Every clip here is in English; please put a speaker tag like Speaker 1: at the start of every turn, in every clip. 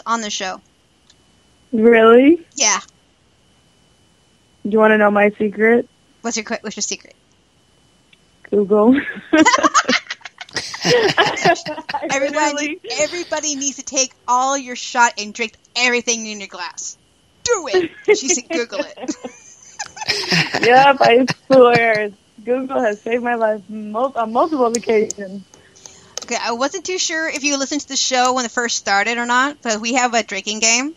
Speaker 1: on the show.
Speaker 2: Really?
Speaker 1: Yeah.
Speaker 2: Do you want to know my secret?
Speaker 1: What's your secret?
Speaker 2: Google.
Speaker 1: Everybody needs to take all your shot and drink everything in your glass. Do it. She said Google it.
Speaker 2: Yep, I swear. Google has saved my life on multiple occasions.
Speaker 1: Okay, I wasn't too sure if you listened to the show when it first started or not, but we have a drinking game.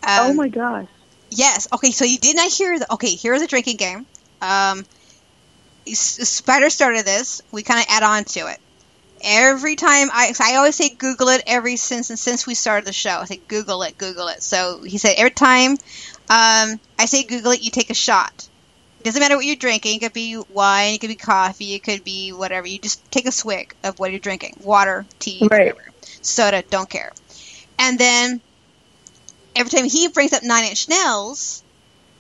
Speaker 2: Oh my gosh.
Speaker 1: Yes. Okay, so you did not hear here's a drinking game. Spider started this. We kind of add on to it. Every time I always say Google it since we started the show. I say Google it. So he said every time I say Google it, you take a shot. It doesn't matter what you're drinking. It could be wine, it could be coffee, it could be whatever. You just take a swig of what you're drinking. Water, tea, whatever. Soda, don't care. And then every time he brings up 9 Inch Nails,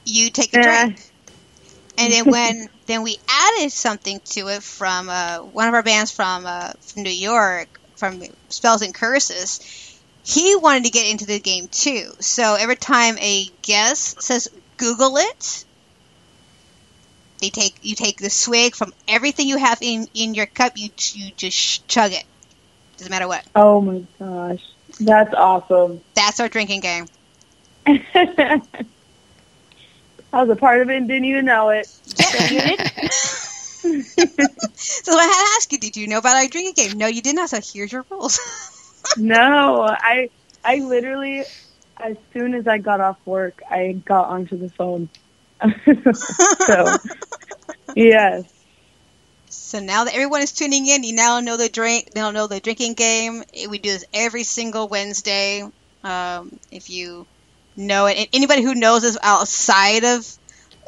Speaker 1: you take a drink. And then we added something to it from one of our bands from New York, from Spells and Curses. He wanted to get into the game too. So every time a guest says Google it, you take the swig from everything you have in your cup. You just chug it. Doesn't matter what.
Speaker 2: Oh my gosh, that's awesome.
Speaker 1: That's our drinking game.
Speaker 2: I was a part of it and didn't even know it.
Speaker 1: Yeah. So I had to ask you, did you know about our drinking game? No, you did not. So here's your rules.
Speaker 2: No, I literally, as soon as I got off work, I got onto the phone. So, yes.
Speaker 1: So now that everyone is tuning in, you now know the drinking game. We do this every single Wednesday. If you know it, and anybody who knows us outside of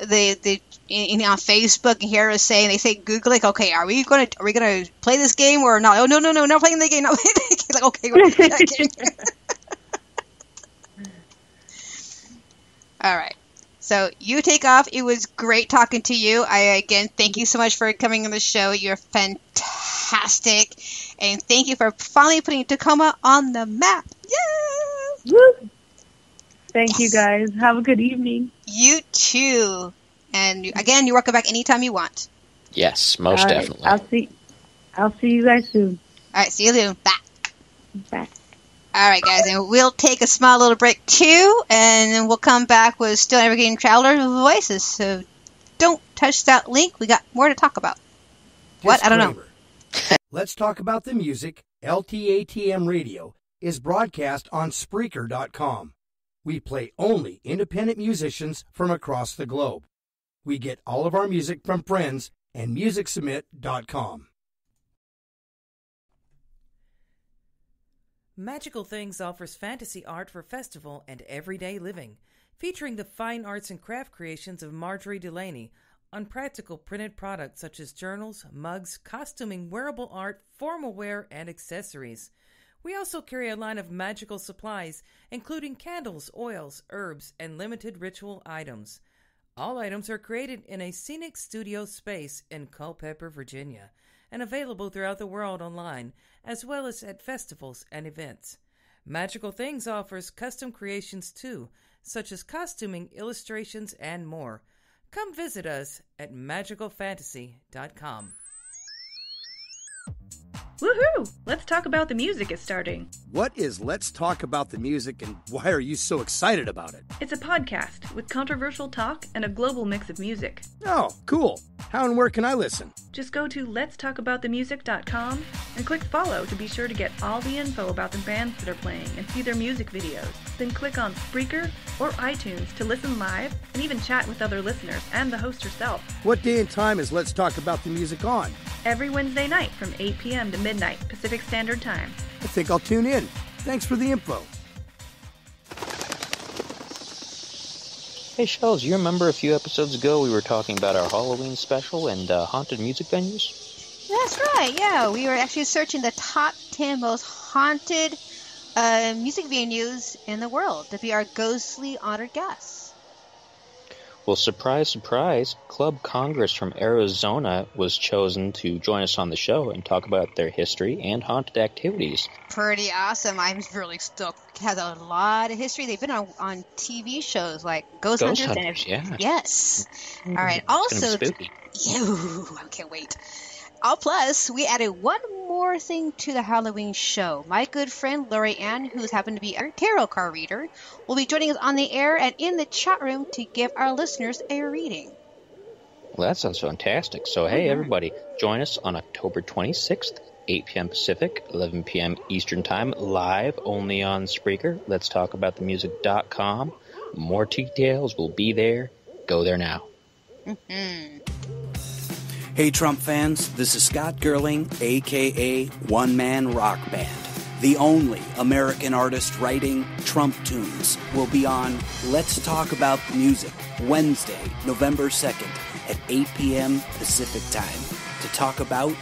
Speaker 1: the on Facebook and hear us saying, they say Google, like, okay, are we gonna play this game or not? Oh, no, not playing the game. Not playing the game. Like, okay, we're playing that game. All right. So you take off. It was great talking to you. Again, thank you so much for coming on the show. You're fantastic. And thank you for finally putting Tacoma on the map. Yeah!
Speaker 2: Woo! Thank you, guys. Have a good evening.
Speaker 1: You too. And again, you're welcome back anytime you want.
Speaker 3: Yes, most definitely.
Speaker 2: I'll see you guys soon.
Speaker 1: All right, see you soon. Bye.
Speaker 2: Bye.
Speaker 1: All right, guys, and we'll take a small little break too, and then we'll come back with Still Navigating Traveler Voices. So don't touch that link. We got more to talk about. What? I don't know.
Speaker 4: Let's Talk About the Music, LTATM Radio, is broadcast on Spreaker.com. We play only independent musicians from across the globe. We get all of our music from friends and MusicSubmit.com.
Speaker 5: Magical Things offers fantasy art for festival and everyday living, featuring the fine arts and craft creations of Marjorie Delaney on practical printed products such as journals, mugs, costuming, wearable art, formal wear, and accessories. We also carry a line of magical supplies, including candles, oils, herbs, and limited ritual items. All items are created in a scenic studio space in Culpeper, Virginia, and available throughout the world online, as well as at festivals and events. Magical Things offers custom creations too, such as costuming, illustrations, and more. Come visit us at magicalfantasy.com.
Speaker 6: Woohoo! Let's Talk About the Music is starting.
Speaker 4: What is Let's Talk About the Music, and why are you so excited about it?
Speaker 6: It's a podcast with controversial talk and a global mix of music.
Speaker 4: Oh, cool. How and where can I listen?
Speaker 6: Just go to letstalkaboutthemusic.com and click follow to be sure to get all the info about the bands that are playing and see their music videos. Then click on Spreaker or iTunes to listen live and even chat with other listeners and the host herself.
Speaker 4: What day and time is Let's Talk About the Music on?
Speaker 6: Every Wednesday night from 8 p.m. to midnight Pacific Standard Time.
Speaker 4: I think I'll tune in. Thanks for the info.
Speaker 3: Hey, Shels, you remember a few episodes ago we were talking about our Halloween special and haunted music venues?
Speaker 1: That's right, yeah. We were actually searching the top 10 most haunted music venues in the world to be our ghostly honored guests.
Speaker 3: Well, surprise, surprise, Club Congress from Arizona was chosen to join us on the show and talk about their history and haunted activities.
Speaker 1: Pretty awesome. I'm really stoked. It has a lot of history. They've been on TV shows like Ghost Hunters.
Speaker 3: Yeah.
Speaker 1: Yes. All right. Also,
Speaker 3: It's gonna be spooky.
Speaker 1: I can't wait. Plus, we added one more thing to the Halloween show. My good friend Lori Ann, who's happened to be a tarot card reader, will be joining us on the air and in the chat room to give our listeners a reading.
Speaker 3: Well, that sounds fantastic. So, hey, everybody, join us on October 26th, 8 p.m. Pacific, 11 p.m. Eastern Time, live only on Spreaker. Let's talk about the music.com. More details will be there. Go there now.
Speaker 7: Hey Trump fans, this is Scott Gerling, aka One Man Rock Band. The only American artist writing Trump tunes will be on Let's Talk About Music, Wednesday, November 2nd at 8 p.m. Pacific Time to talk about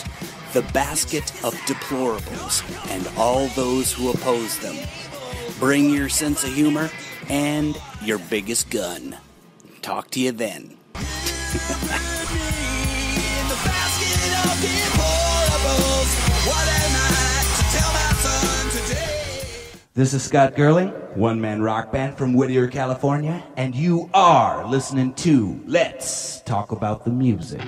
Speaker 7: the basket of deplorables and all those who oppose them. Bring your sense of humor and your biggest gun. Talk to you then.
Speaker 8: This is Scott Gerling, one-man rock band from Whittier, California, and you are listening to Let's Talk About the Music.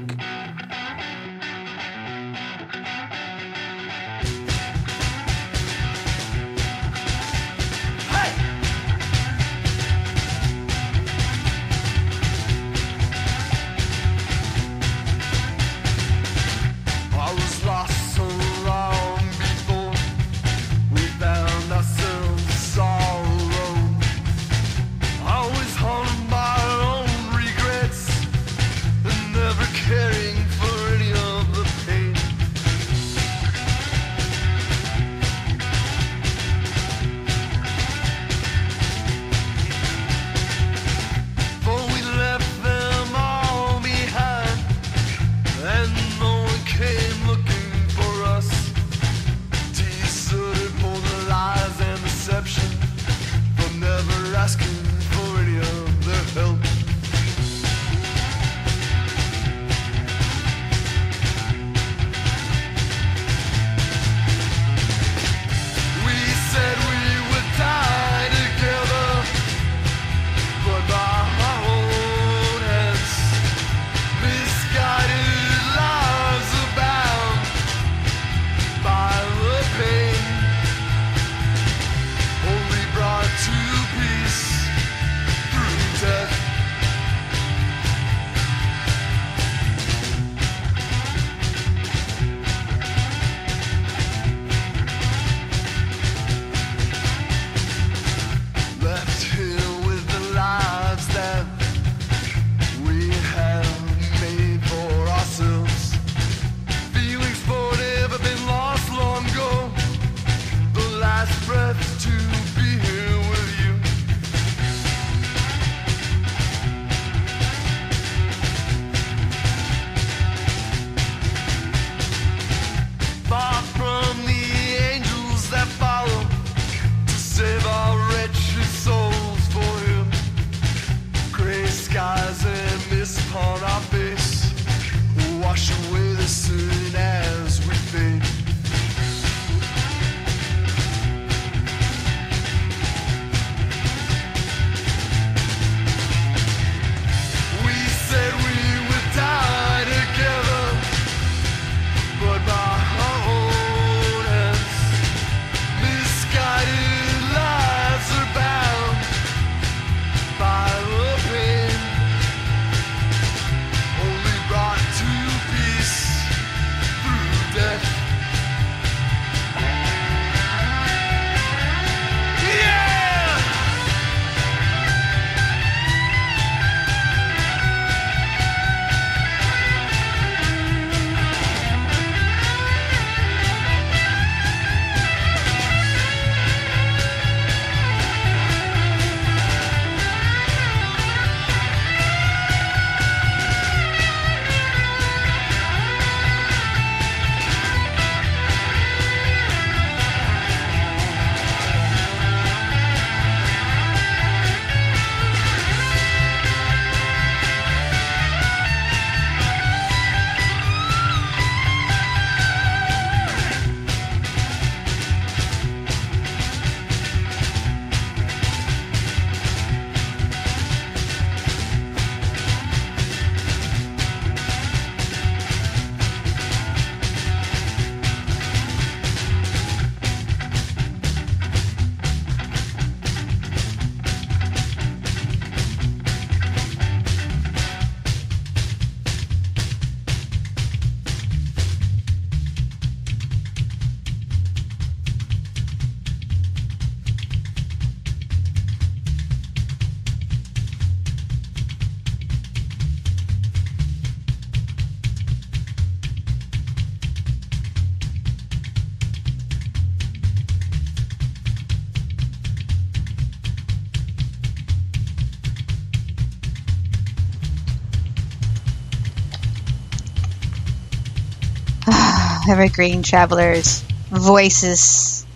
Speaker 1: Evergreen Travelers. Voices.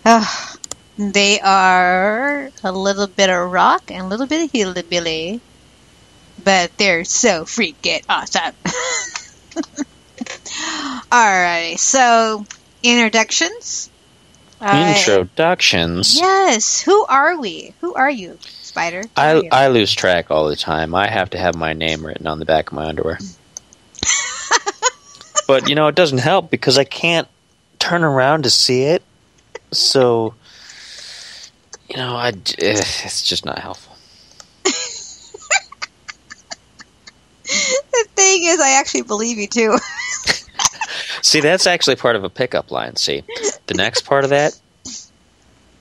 Speaker 1: Oh, they are a little bit of rock and a little bit of hillbilly. But they're so freaking awesome. Alrighty, so introductions.
Speaker 3: Introductions?
Speaker 1: Yes. Who are we? Who are you, Spider?
Speaker 3: I lose track all the time. I have to have my name written on the back of my underwear. But, it doesn't help because I can't turn around to see it. So, it's just not helpful.
Speaker 1: The thing is, I actually believe you, too.
Speaker 3: See, that's actually part of a pickup line. See, the next part of that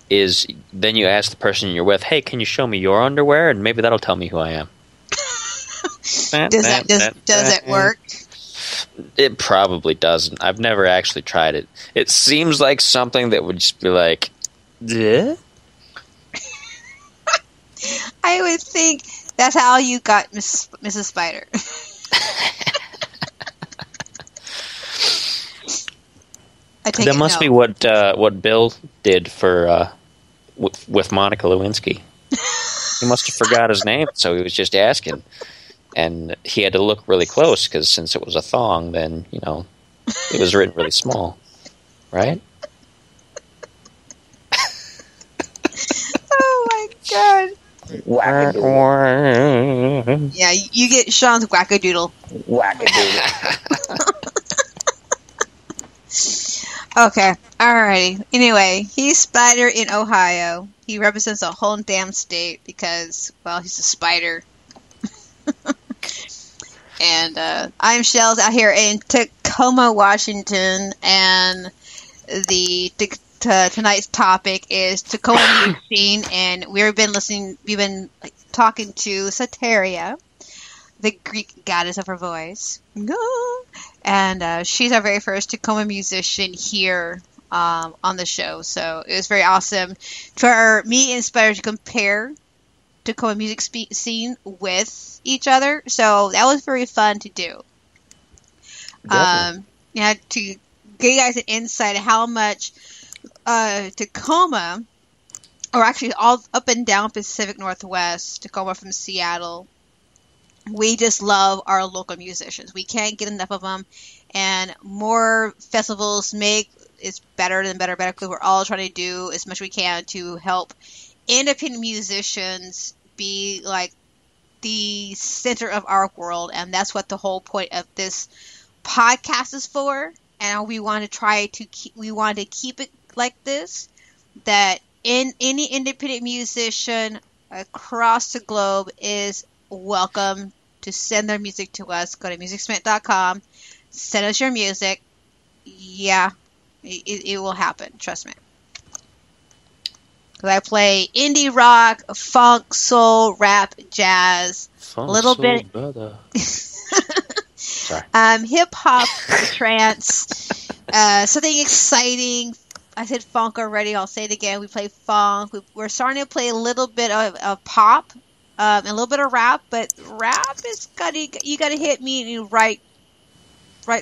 Speaker 3: is then you ask the person you're with, hey, can you show me your underwear? And maybe that'll tell me who I am.
Speaker 1: Does it work?
Speaker 3: It probably doesn't. I've never actually tried it. It seems like something that would just be like, yeah?
Speaker 1: I would think that's how you got Mrs. Spider.
Speaker 3: That must be what Bill did for with Monica Lewinsky. He must have forgot his name, so he was just asking, and he had to look really close because since it was a thong, then it was written really small, right?
Speaker 1: Oh my god!
Speaker 2: Wackadoodle.
Speaker 1: Yeah, you get Sean's wackadoodle.
Speaker 2: Wackadoodle.
Speaker 1: Okay, alrighty. Anyway, he's Spider in Ohio. He represents a whole damn state because, well, he's a spider. And I'm Shels out here in Tacoma, Washington, and tonight's topic is Tacoma Music Scene, and we've been talking to Sotaria, the Greek goddess of her voice. And she's our very first Tacoma musician here on the show. So it was very awesome for me and Spider to compare Tacoma Music Scene with each other. So that was very fun to do. To get you guys an insight of how much Tacoma, or actually all up and down Pacific Northwest, Tacoma from Seattle, we just love our local musicians. We can't get enough of them, and more festivals make it's better than better because we're all trying to do as much as we can to help independent musicians be like the center of our world, and that's what the whole point of this podcast is for. And we want to keep it like this, that any independent musician across the globe is welcome to send their music to us. Go to musicsmith.com, send us your music. Yeah, it will happen. Trust me. Because I play indie rock, funk, soul, rap, jazz,
Speaker 3: Funk,
Speaker 1: a little
Speaker 3: soul,
Speaker 1: bit
Speaker 3: brother. Sorry.
Speaker 1: hip hop, trance, something exciting. I said funk already. I'll say it again. We play funk. We're starting to play a little bit of pop. And a little bit of rap, but rap is you gotta hit me in the right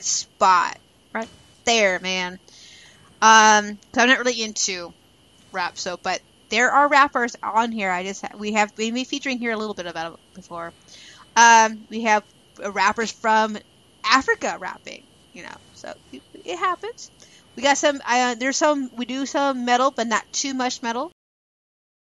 Speaker 1: spot, right there, man. So I'm not really into rap, but there are rappers on here. We have been featuring here a little bit about it before. We have rappers from Africa rapping, so it happens. We got some. We do some metal, but not too much metal.